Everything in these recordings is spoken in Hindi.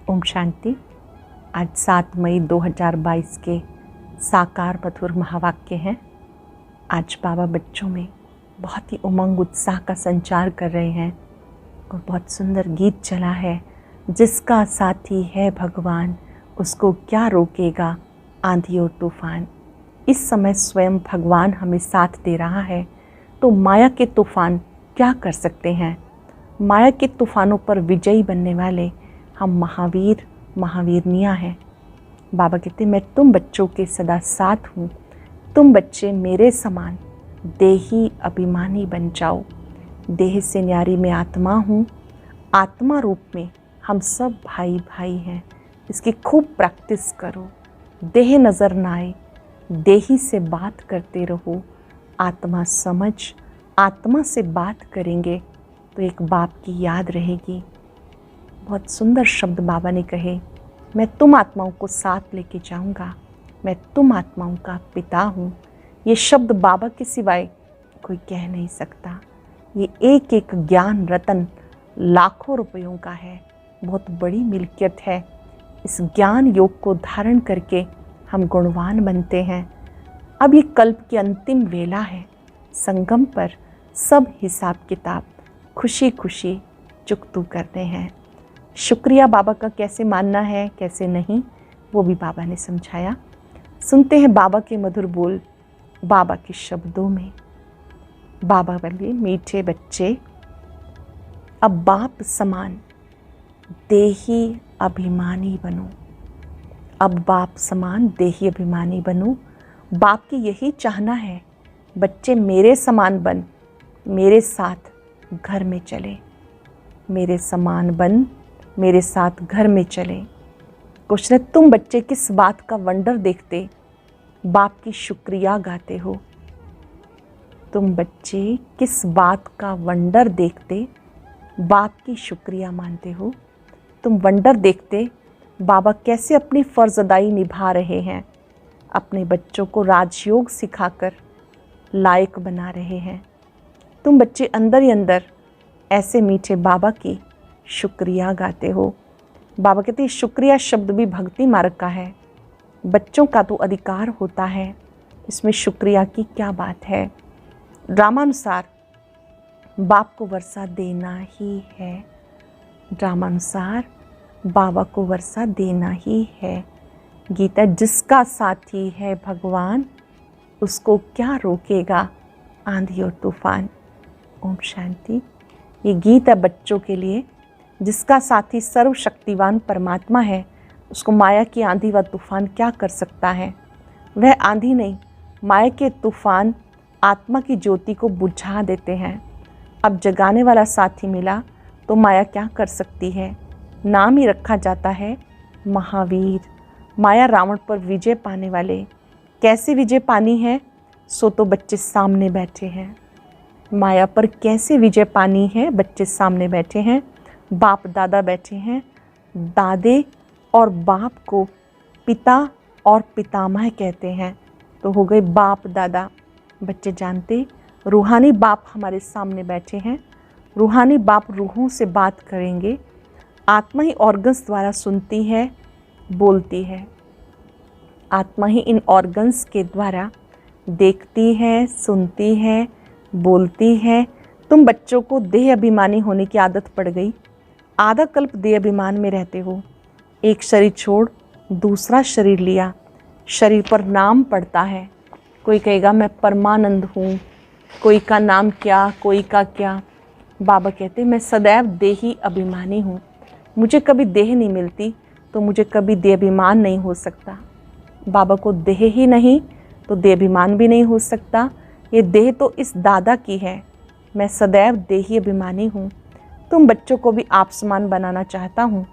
ओम शांति। आज 7 मई 2022 के साकार मधुर महावाक्य हैं। आज बाबा बच्चों में बहुत ही उमंग उत्साह का संचार कर रहे हैं और बहुत सुंदर गीत चला है। जिसका साथी है भगवान, उसको क्या रोकेगा आंधी और तूफान। इस समय स्वयं भगवान हमें साथ दे रहा है, तो माया के तूफान क्या कर सकते हैं। माया के तूफानों पर विजयी बनने वाले हम महावीर महावीरनियाँ हैं। बाबा कहते मैं तुम बच्चों के सदा साथ हूँ। तुम बच्चे मेरे समान देही अभिमानी बन जाओ। देह से न्यारी में आत्मा हूँ, आत्मा रूप में हम सब भाई भाई हैं। इसकी खूब प्रैक्टिस करो। देह नज़र ना आए, देही से बात करते रहो। आत्मा समझ, आत्मा से बात करेंगे तो एक बाप की याद रहेगी। बहुत सुंदर शब्द बाबा ने कहे, मैं तुम आत्माओं को साथ लेके जाऊंगा। मैं तुम आत्माओं का पिता हूँ। ये शब्द बाबा के सिवाय कोई कह नहीं सकता। ये एक एक ज्ञान रतन लाखों रुपयों का है, बहुत बड़ी मिल्कियत है। इस ज्ञान योग को धारण करके हम गुणवान बनते हैं। अब ये कल्प की अंतिम वेला है। संगम पर सब हिसाब किताब खुशी खुशी चुकतू करते हैं। शुक्रिया बाबा का कैसे मानना है, कैसे नहीं, वो भी बाबा ने समझाया। सुनते हैं बाबा के मधुर बोल, बाबा के शब्दों में। बाबा बोले, मीठे बच्चे अब बाप समान देही अभिमानी बनो। अब बाप समान देही अभिमानी बनो। बाप की यही चाहना है, बच्चे मेरे समान बन, मेरे साथ घर में चले। मेरे समान बन, मेरे साथ घर में चले। क्वेश्चन है, तुम बच्चे किस बात का वंडर देखते बाप की शुक्रिया गाते हो। तुम बच्चे किस बात का वंडर देखते बाप की शुक्रिया मानते हो। तुम वंडर देखते बाबा कैसे अपनी फर्जदाई निभा रहे हैं, अपने बच्चों को राजयोग सिखाकर लायक बना रहे हैं। तुम बच्चे अंदर ही अंदर ऐसे मीठे बाबा की शुक्रिया गाते हो। बाबा कहते हैं शुक्रिया शब्द भी भक्ति मार्ग का है। बच्चों का तो अधिकार होता है, इसमें शुक्रिया की क्या बात है। ड्रामानुसार बाप को वर्षा देना ही है। ड्रामानुसार बाबा को वर्षा देना ही है। गीता, जिसका साथी है भगवान, उसको क्या रोकेगा आंधी और तूफान। ओम शांति। ये गीत है बच्चों के लिए। जिसका साथी सर्वशक्तिवान परमात्मा है, उसको माया की आंधी व तूफान क्या कर सकता है। वह आंधी नहीं, माया के तूफान आत्मा की ज्योति को बुझा देते हैं। अब जगाने वाला साथी मिला तो माया क्या कर सकती है। नाम ही रखा जाता है महावीर। माया रावण पर विजय पाने वाले। कैसे विजय पानी है, सो तो बच्चे सामने बैठे हैं। माया पर कैसे विजय पानी है, बच्चे सामने बैठे हैं। बाप दादा बैठे हैं। दादे और बाप को पिता और पितामह कहते हैं, तो हो गए बाप दादा। बच्चे जानते रूहानी बाप हमारे सामने बैठे हैं। रूहानी बाप रूहों से बात करेंगे। आत्मा ही ऑर्गन्स द्वारा सुनती है, बोलती है। आत्मा ही इन ऑर्गन्स के द्वारा देखती है, सुनती है, बोलती है। तुम बच्चों को देह अभिमानी होने की आदत पड़ गई। आधा कल्प देह अभिमान में रहते हो। एक शरीर छोड़ दूसरा शरीर लिया, शरीर पर नाम पड़ता है। कोई कहेगा मैं परमानंद हूँ, कोई का नाम क्या, कोई का क्या। बाबा कहते मैं सदैव देही अभिमानी हूँ। मुझे कभी देह नहीं मिलती तो मुझे कभी देह अभिमान नहीं हो सकता। बाबा को देह ही नहीं तो देह अभिमान भी नहीं हो सकता। ये देह तो इस दादा की है। मैं सदैव देही अभिमानी हूँ। तुम बच्चों को भी आप समान बनाना चाहता हूँ,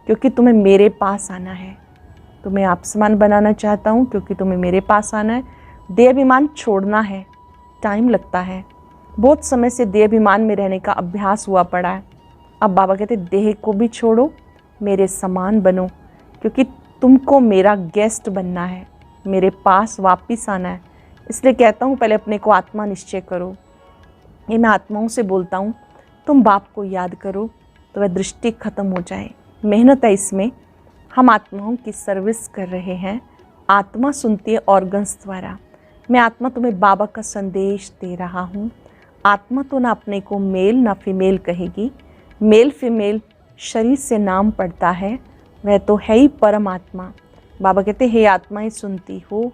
क्योंकि तुम्हें मेरे पास आना है। तुम्हें आप समान बनाना चाहता हूँ क्योंकि तुम्हें मेरे पास आना है। देह अभिमान छोड़ना है, टाइम लगता है। बहुत समय से देह अभिमान में रहने का अभ्यास हुआ पड़ा है। अब बाबा कहते देह को भी छोड़ो, मेरे समान बनो, क्योंकि तुमको मेरा गेस्ट बनना है, मेरे पास वापस आना है। इसलिए कहता हूँ पहले अपने को आत्मा निश्चय करो। ये मैं आत्माओं से बोलता हूँ, तुम बाप को याद करो तो वह दृष्टि खत्म हो जाए। मेहनत है इसमें। हम आत्माओं की सर्विस कर रहे हैं। आत्मा सुनती है ऑर्गन्स द्वारा। मैं आत्मा तुम्हें बाबा का संदेश दे रहा हूँ। आत्मा तो ना अपने को मेल ना फीमेल कहेगी। मेल फीमेल शरीर से नाम पड़ता है, वह तो है ही परमात्मा। बाबा कहते हे आत्माएं सुनती हो?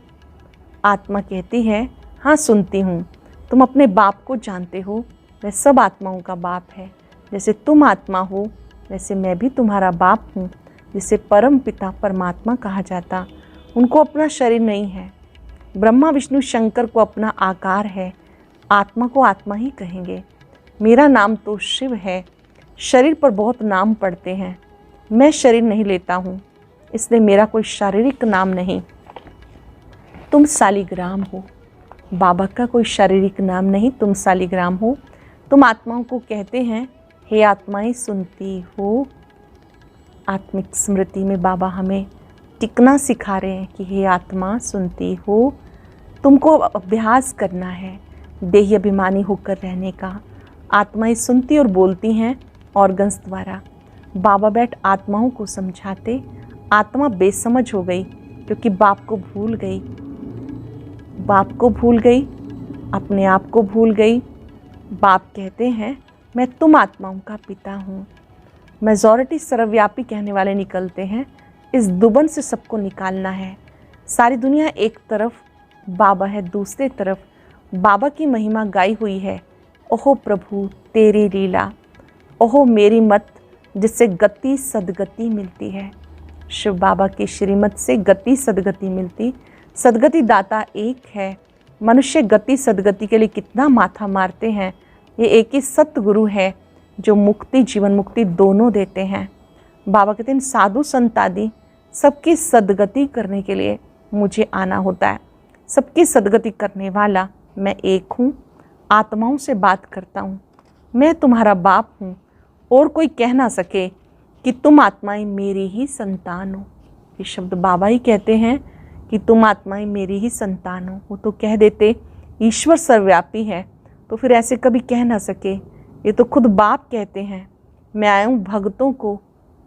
आत्मा कहती है हाँ सुनती हूँ। तुम अपने बाप को जानते हो, वह सब आत्माओं का बाप है। जैसे तुम आत्मा हो वैसे मैं भी तुम्हारा बाप हूँ। जिसे परम पिता परमात्मा कहा जाता, उनको अपना शरीर नहीं है। ब्रह्मा विष्णु शंकर को अपना आकार है, आत्मा को आत्मा ही कहेंगे। मेरा नाम तो शिव है। शरीर पर बहुत नाम पड़ते हैं, मैं शरीर नहीं लेता हूँ, इसलिए मेरा कोई शारीरिक नाम नहीं। तुम शालिग्राम हो। बाबा का कोई शारीरिक नाम नहीं, तुम शालिग्राम हो। तुम आत्माओं को कहते हैं हे आत्माएं सुनती हो। आत्मिक स्मृति में बाबा हमें टिकना सिखा रहे हैं कि हे आत्मा सुनती हो। तुमको अभ्यास करना है देही अभिमानी होकर रहने का। आत्माएं सुनती और बोलती हैं ऑर्गन्स द्वारा। बाबा बैठ आत्माओं को समझाते। आत्मा बेसमझ हो गई क्योंकि बाप को भूल गई। बाप को भूल गई, अपने आप को भूल गई। बाप कहते हैं मैं तुम आत्माओं का पिता हूँ। मेजॉरिटी सर्वव्यापी कहने वाले निकलते हैं। इस दुबन से सबको निकालना है। सारी दुनिया एक तरफ, बाबा है दूसरे तरफ। बाबा की महिमा गाई हुई है। ओहो प्रभु तेरी लीला, ओहो मेरी मत जिससे गति सदगति मिलती है। शिव बाबा की श्रीमत से गति सदगति मिलती। सदगति दाता एक है। मनुष्य गति सदगति के लिए कितना माथा मारते हैं। ये एक ही सतगुरु है जो मुक्ति जीवन मुक्ति दोनों देते हैं। बाबा कहते हैं साधु संत आदि सबकी सदगति करने के लिए मुझे आना होता है। सबकी सदगति करने वाला मैं एक हूँ। आत्माओं से बात करता हूँ। मैं तुम्हारा बाप हूँ और कोई कह ना सके कि तुम आत्माएं मेरी ही संतान हो। ये शब्द बाबा ही कहते हैं कि तुम आत्माएं मेरी ही संतान हो। वो तो कह देते ईश्वर सर्वव्यापी है, तो फिर ऐसे कभी कह ना सके। ये तो खुद बाप कहते हैं मैं आया हूँ भक्तों को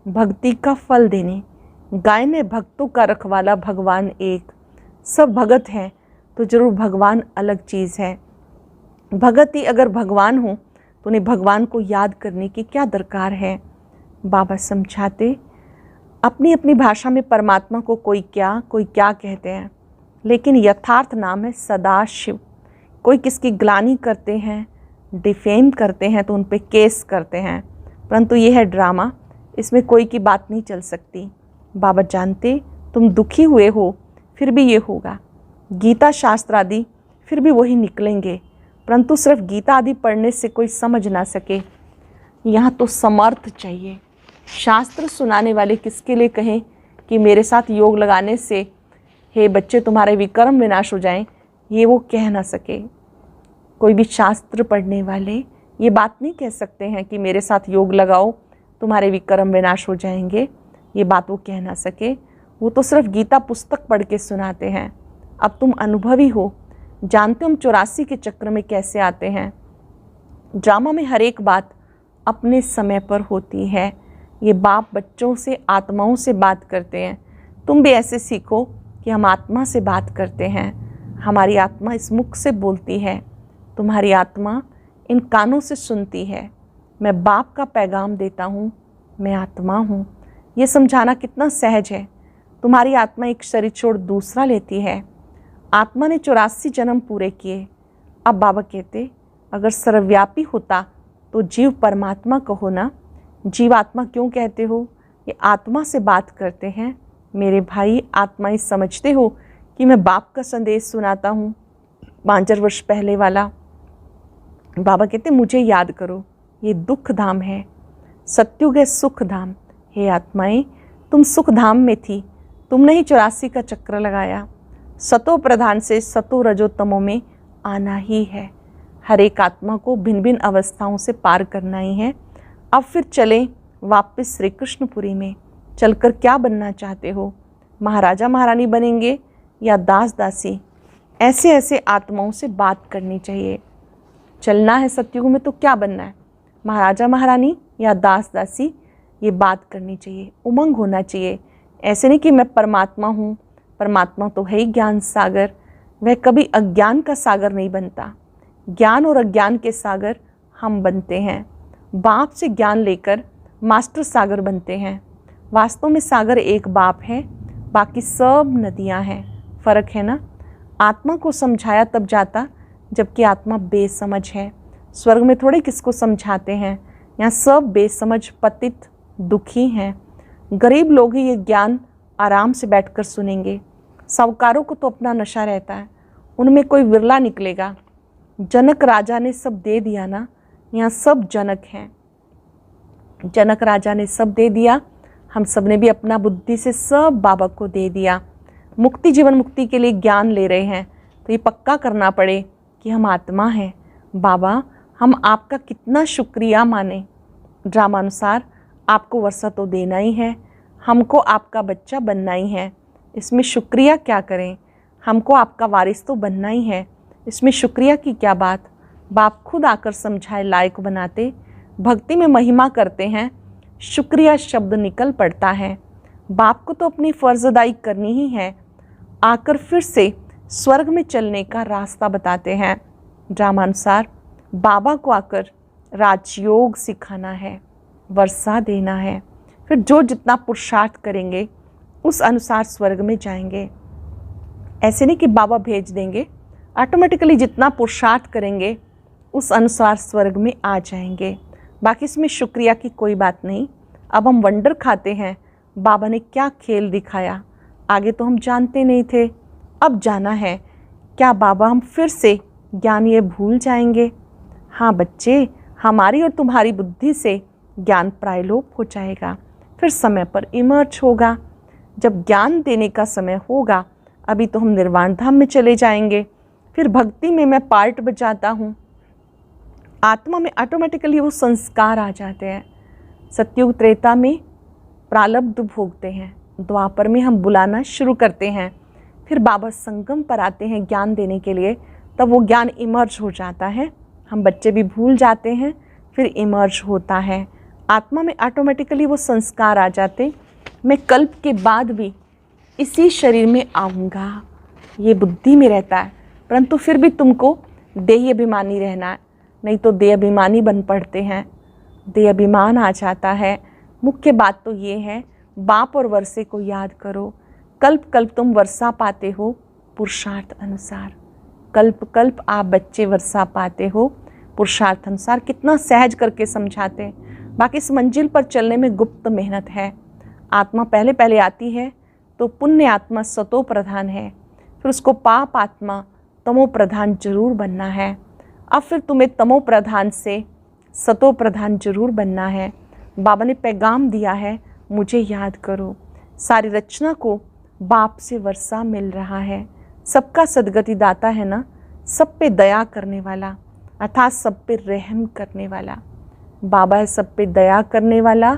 भक्ति का फल देने। गाय ने भक्तों का रखवाला भगवान एक। सब भगत हैं तो जरूर भगवान अलग चीज़ है। भगत ही अगर भगवान हो तो उन्हें भगवान को याद करने की क्या दरकार है। बाबा समझाते अपनी अपनी भाषा में परमात्मा को कोई क्या कहते हैं, लेकिन यथार्थ नाम है सदाशिव। कोई किसकी ग्लानि करते हैं, डिफेम करते हैं तो उन पे केस करते हैं, परंतु ये है ड्रामा। इसमें कोई की बात नहीं चल सकती। बाबा जानते तुम दुखी हुए हो फिर भी ये होगा। गीता शास्त्र आदि फिर भी वही निकलेंगे, परंतु सिर्फ गीता आदि पढ़ने से कोई समझ ना सके। यहाँ तो समर्थ चाहिए। शास्त्र सुनाने वाले किसके लिए कहें कि मेरे साथ योग लगाने से हे बच्चे तुम्हारे विकर्म विनाश हो जाएं, ये वो कह ना सके। कोई भी शास्त्र पढ़ने वाले ये बात नहीं कह सकते हैं कि मेरे साथ योग लगाओ तुम्हारे विकर्म विनाश हो जाएंगे। ये बात वो कह ना सके। वो तो सिर्फ गीता पुस्तक पढ़ के सुनाते हैं। अब तुम अनुभवी हो, जानते हो हम 84 के चक्र में कैसे आते हैं। ड्रामा में हर एक बात अपने समय पर होती है। ये बाप बच्चों से आत्माओं से बात करते हैं। तुम भी ऐसे सीखो कि हम आत्मा से बात करते हैं। हमारी आत्मा इस मुख से बोलती है, तुम्हारी आत्मा इन कानों से सुनती है। मैं बाप का पैगाम देता हूँ, मैं आत्मा हूँ। ये समझाना कितना सहज है। तुम्हारी आत्मा एक शरीर छोड़ दूसरा लेती है। आत्मा ने 84 जन्म पूरे किए। अब बाबा कहते अगर सर्वव्यापी होता तो जीव परमात्मा कहो ना। जीव आत्मा क्यों कहते हो? ये आत्मा से बात करते हैं। मेरे भाई आत्माएं समझते हो कि मैं बाप का संदेश सुनाता हूँ 5,000 वर्ष पहले वाला। बाबा कहते मुझे याद करो, ये दुख धाम है, सत्युग है सुख धाम। हे आत्माएं तुम सुख धाम में थी, तुमने ही 84 का चक्र लगाया। सतो प्रधान से सतो रजोतमों में आना ही है। हर एक आत्मा को भिन्न भिन्न अवस्थाओं से पार करना ही है। अब फिर चलें वापस श्री कृष्णपुरी में। चलकर क्या बनना चाहते हो? महाराजा महारानी बनेंगे या दास दासी? ऐसे ऐसे आत्माओं से बात करनी चाहिए। चलना है सतयुग में तो क्या बनना है? महाराजा महारानी या दास दासी? ये बात करनी चाहिए, उमंग होना चाहिए। ऐसे नहीं कि मैं परमात्मा हूँ, परमात्मा तो है ही ज्ञान सागर, वह कभी अज्ञान का सागर नहीं बनता। ज्ञान और अज्ञान के सागर हम बनते हैं। बाप से ज्ञान लेकर मास्टर सागर बनते हैं। वास्तव में सागर एक बाप है, बाकी सब नदियाँ हैं। फ़र्क है ना। आत्मा को समझाया तब जाता जबकि आत्मा बेसमझ है। स्वर्ग में थोड़े किसको समझाते हैं, यहाँ सब बेसमझ पतित दुखी हैं। गरीब लोग ही ये ज्ञान आराम से बैठकर सुनेंगे। साहूकारों को तो अपना नशा रहता है, उनमें कोई विरला निकलेगा। जनक राजा ने सब दे दिया ना, यहाँ सब जनक हैं। जनक राजा ने सब दे दिया, हम सब ने भी अपना बुद्धि से सब बाबा को दे दिया। मुक्ति, जीवन मुक्ति के लिए ज्ञान ले रहे हैं तो ये पक्का करना पड़े कि हम आत्मा हैं। बाबा, हम आपका कितना शुक्रिया माने। ड्रामानुसार आपको वर्षा तो देना ही है, हमको आपका बच्चा बनना ही है, इसमें शुक्रिया क्या करें। हमको आपका वारिस तो बनना ही है, इसमें शुक्रिया की क्या बात। बाप खुद आकर समझाए, लायक बनाते, भक्ति में महिमा करते हैं, शुक्रिया शब्द निकल पड़ता है। बाप को तो अपनी फ़र्ज़ अदाई करनी ही है, आकर फिर से स्वर्ग में चलने का रास्ता बताते हैं। ड्रामानुसार बाबा को आकर राजयोग सिखाना है, वर्षा देना है, फिर जो जितना पुरुषार्थ करेंगे उस अनुसार स्वर्ग में जाएंगे। ऐसे नहीं कि बाबा भेज देंगे, ऑटोमेटिकली जितना पुरुषार्थ करेंगे उस अनुसार स्वर्ग में आ जाएंगे। बाकी इसमें शुक्रिया की कोई बात नहीं। अब हम वंडर खाते हैं, बाबा ने क्या खेल दिखाया। आगे तो हम जानते नहीं थे, अब जाना है। क्या बाबा हम फिर से ज्ञान ये भूल जाएंगे? हाँ बच्चे, हमारी और तुम्हारी बुद्धि से ज्ञान प्रायलोप हो जाएगा, फिर समय पर इमर्ज होगा। जब ज्ञान देने का समय होगा, अभी तो हम निर्वाण धाम में चले जाएंगे, फिर भक्ति में मैं पार्ट बजाता हूँ। आत्मा में ऑटोमेटिकली वो संस्कार आ जाते हैं। सतयुग त्रेता में प्रारब्ध भोगते हैं, द्वापर में हम बुलाना शुरू करते हैं, फिर बाबा संगम पर आते हैं ज्ञान देने के लिए, तब वो ज्ञान इमर्ज हो जाता है। हम बच्चे भी भूल जाते हैं, फिर इमर्ज होता है। आत्मा में ऑटोमेटिकली वो संस्कार आ जाते, मैं कल्प के बाद भी इसी शरीर में आऊँगा, ये बुद्धि में रहता है। परंतु फिर भी तुमको देह अभिमानी रहना है, नहीं तो देह अभिमानी बन पड़ते हैं, देह अभिमान आ जाता है। मुख्य बात तो ये है, बाप और वर्षे को याद करो। कल्प कल्प तुम वर्षा पाते हो पुरुषार्थ अनुसार, कल्प कल्प आप बच्चे वर्षा पाते हो पुरुषार्थ अनुसार। कितना सहज करके समझाते हैं। बाकी इस मंजिल पर चलने में गुप्त मेहनत है। आत्मा पहले पहले आती है तो पुण्य आत्मा सतो प्रधान है, फिर उसको पाप आत्मा तमो प्रधान जरूर बनना है। अब फिर तुम्हें तमो प्रधान से सतो प्रधान जरूर बनना है। बाबा ने पैगाम दिया है, मुझे याद करो। सारी रचना को बाप से वर्षा मिल रहा है। सबका सदगति दाता है ना, सब पे दया करने वाला, अर्थात सब पे रहम करने वाला। बाबा है सब पे दया करने वाला,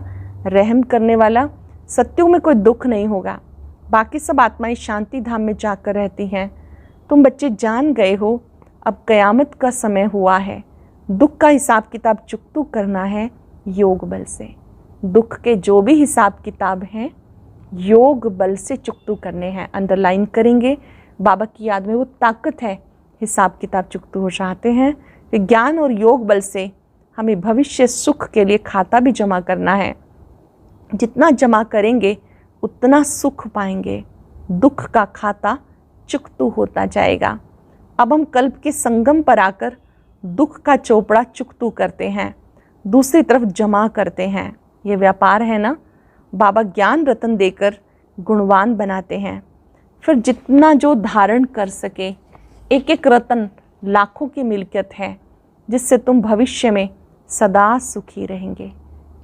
रहम करने वाला। सत्युग में कोई दुख नहीं होगा, बाकी सब आत्माएं शांति धाम में जाकर रहती हैं। तुम बच्चे जान गए हो, अब कयामत का समय हुआ है। दुख का हिसाब किताब चुकतू करना है योग बल से। दुख के जो भी हिसाब किताब हैं योग बल से चुकतू करने हैं। अंडरलाइन करेंगे, बाबा की याद में वो ताकत है, हिसाब किताब चुकतू हो जाते हैं। विज्ञान और योग बल से हमें भविष्य सुख के लिए खाता भी जमा करना है। जितना जमा करेंगे उतना सुख पाएंगे। दुख का खाता चुकतू होता जाएगा। अब हम कल्प के संगम पर आकर दुख का चोपड़ा चुकतू करते हैं, दूसरी तरफ जमा करते हैं। ये व्यापार है ना। बाबा ज्ञान रतन देकर गुणवान बनाते हैं, फिर जितना जो धारण कर सके। एक एक रतन लाखों की मिल्कियत है, जिससे तुम भविष्य में सदा सुखी रहेंगे।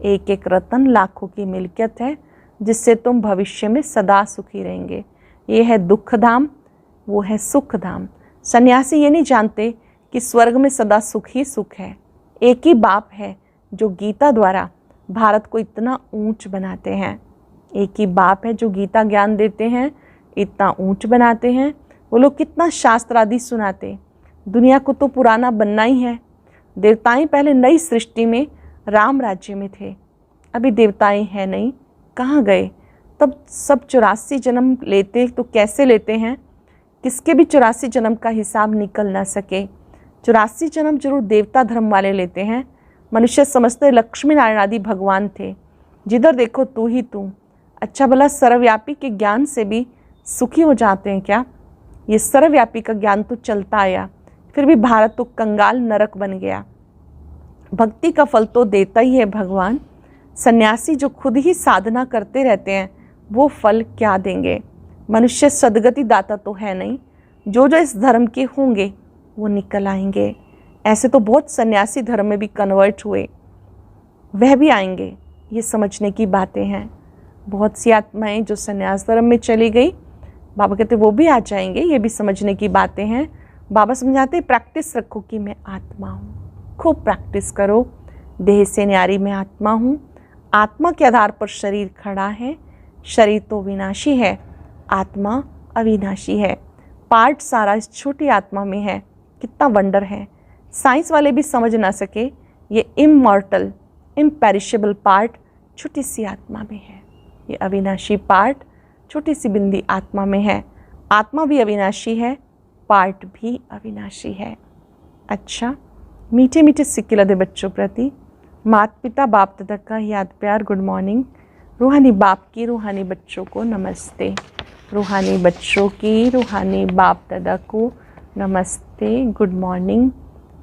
एक एक रतन लाखों की मिल्कियत है, जिससे तुम भविष्य में सदा सुखी रहेंगे। ये है दुख धाम, वो है सुख धाम। सन्यासी ये नहीं जानते कि स्वर्ग में सदा सुख ही सुख है। एक ही बाप है जो गीता द्वारा भारत को इतना ऊंच बनाते हैं। एक ही बाप है जो गीता ज्ञान देते हैं, इतना ऊंच बनाते हैं। वो लोग कितना शास्त्र आदि सुनाते। दुनिया को तो पुराना बनना ही है। देवताएं पहले नई सृष्टि में राम राज्य में थे, अभी देवताएं हैं नहीं, कहाँ गए? तब सब 84 जन्म लेते तो कैसे लेते हैं? किसके भी 84 जन्म का हिसाब निकल ना सके। 84 जन्म जरूर देवता धर्म वाले लेते हैं। मनुष्य समझते लक्ष्मी नारायण आदि भगवान थे। जिधर देखो तू ही तू। अच्छा भला सर्वव्यापी के ज्ञान से भी सुखी हो जाते हैं क्या? ये सर्वव्यापी का ज्ञान तो चलता आया, फिर भी भारत तो कंगाल नरक बन गया। भक्ति का फल तो देता ही है भगवान। सन्यासी जो खुद ही साधना करते रहते हैं वो फल क्या देंगे? मनुष्य सदगति दाता तो है नहीं। जो जो इस धर्म के होंगे वो निकल आएंगे। ऐसे तो बहुत सन्यासी धर्म में भी कन्वर्ट हुए, वह भी आएंगे। ये समझने की बातें हैं। बहुत सी आत्माएं जो सन्यास धर्म में चली गई, बाबा कहते वो भी आ जाएंगे। ये भी समझने की बातें हैं। बाबा समझाते प्रैक्टिस रखो कि मैं आत्मा हूँ। खूब प्रैक्टिस करो। देह से न्यारी मैं आत्मा हूँ। आत्मा के आधार पर शरीर खड़ा है। शरीर तो विनाशी है, आत्मा अविनाशी है। पार्ट सारा इस छोटी आत्मा में है। कितना वंडर है। साइंस वाले भी समझ ना सके ये इमॉर्टल इम्पेरिशेबल पार्ट छोटी सी आत्मा में है। ये अविनाशी पार्ट छोटी सी बिंदी आत्मा में है। आत्मा भी अविनाशी है, पार्ट भी अविनाशी है। अच्छा, मीठे मीठे सिक्के लदे बच्चों प्रति माता पिता बाप दादा का याद प्यार गुड मॉर्निंग। रूहानी बाप की रूहानी बच्चों को नमस्ते। रूहानी बच्चों की रूहानी बाप दादा को नमस्ते, गुड मॉर्निंग।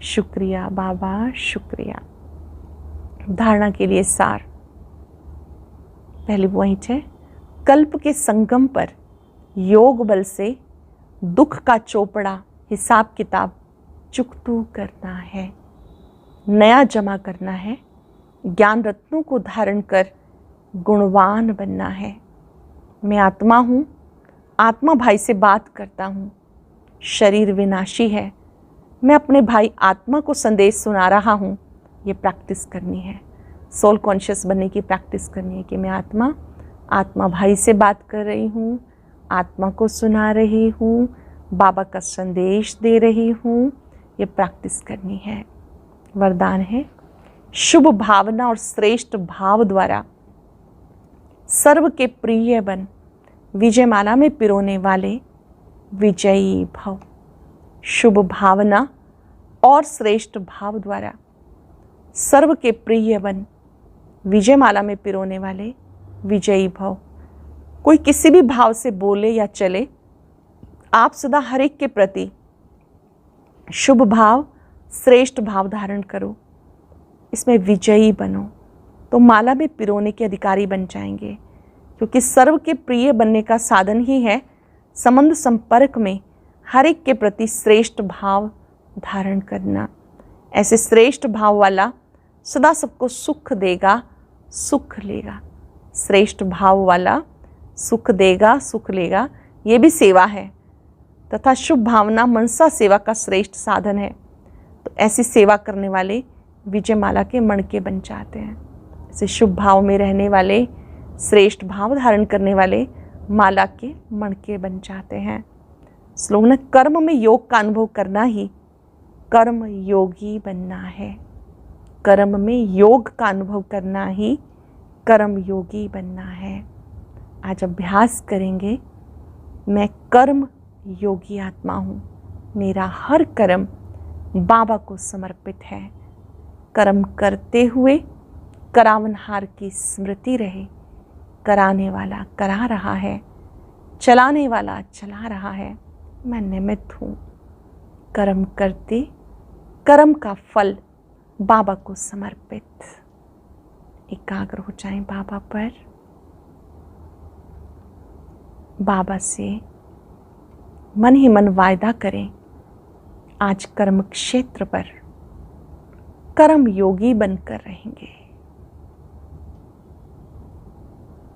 शुक्रिया बाबा, शुक्रिया। धारणा के लिए सार। पहली पॉइंट है, कल्प के संगम पर योग बल से दुख का चोपड़ा हिसाब किताब चुकतू करना है, नया जमा करना है। ज्ञान रत्नों को धारण कर गुणवान बनना है। मैं आत्मा हूँ, आत्मा भाई से बात करता हूँ। शरीर विनाशी है, मैं अपने भाई आत्मा को संदेश सुना रहा हूँ। ये प्रैक्टिस करनी है। सोल कॉन्शियस बनने की प्रैक्टिस करनी है कि मैं आत्मा भाई से बात कर रही हूँ, आत्मा को सुना रही हूँ, बाबा का संदेश दे रही हूँ। ये प्रैक्टिस करनी है। वरदान है, शुभ भावना और श्रेष्ठ भाव द्वारा सर्व के प्रिय बन विजयमाला में पिरोने वाले विजयी भव। शुभ भावना और श्रेष्ठ भाव द्वारा सर्व के प्रिय बन विजयमाला में पिरोने वाले विजयी भव। कोई किसी भी भाव से बोले या चले, आप सदा हर एक के प्रति शुभ भाव श्रेष्ठ भाव धारण करो। इसमें विजयी बनो तो माला में पिरोने के अधिकारी बन जाएंगे। क्योंकि सर्व के प्रिय बनने का साधन ही है संबंध संपर्क में हर एक के प्रति श्रेष्ठ भाव धारण करना। ऐसे श्रेष्ठ भाव वाला सदा सबको सुख देगा, सुख लेगा। श्रेष्ठ भाव वाला सुख देगा, सुख लेगा। ये भी सेवा है तथा शुभ भावना मनसा सेवा का श्रेष्ठ साधन है। तो ऐसी सेवा करने वाले विजयमाला के मणके बन जाते हैं। ऐसे शुभ भाव में रहने वाले, श्रेष्ठ भाव धारण करने वाले माला के मणके बन जाते हैं। स्लोगन, कर्म में योग का अनुभव करना ही कर्म योगी बनना है। कर्म में योग का अनुभव करना ही कर्म योगी बनना है। आज अभ्यास करेंगे, मैं कर्म योगी आत्मा हूँ। मेरा हर कर्म बाबा को समर्पित है। कर्म करते हुए करावनहार की स्मृति रहे। कराने वाला करा रहा है, चलाने वाला चला रहा है। मैं निमित्त हूँ। कर्म करते कर्म का फल बाबा को समर्पित। एकाग्र हो जाएं बाबा पर। बाबा से मन ही मन वायदा करें, आज कर्म क्षेत्र पर कर्म योगी बनकर रहेंगे।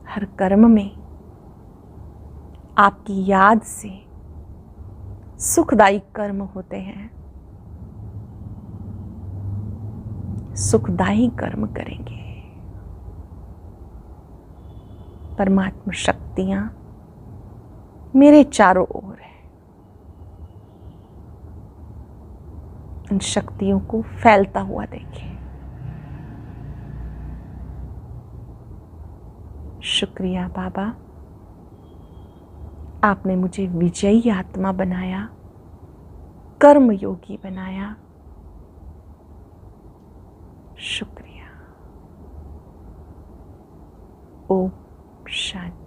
हर कर्म में आपकी याद से सुखदायी कर्म होते हैं। सुखदायी कर्म करेंगे। परमात्मा शक्तियां मेरे चारों ओर है। इन शक्तियों को फैलता हुआ देखें। शुक्रिया बाबा, आपने मुझे विजयी आत्मा बनाया, कर्म योगी बनाया। शुक्रिया। ओम शांति।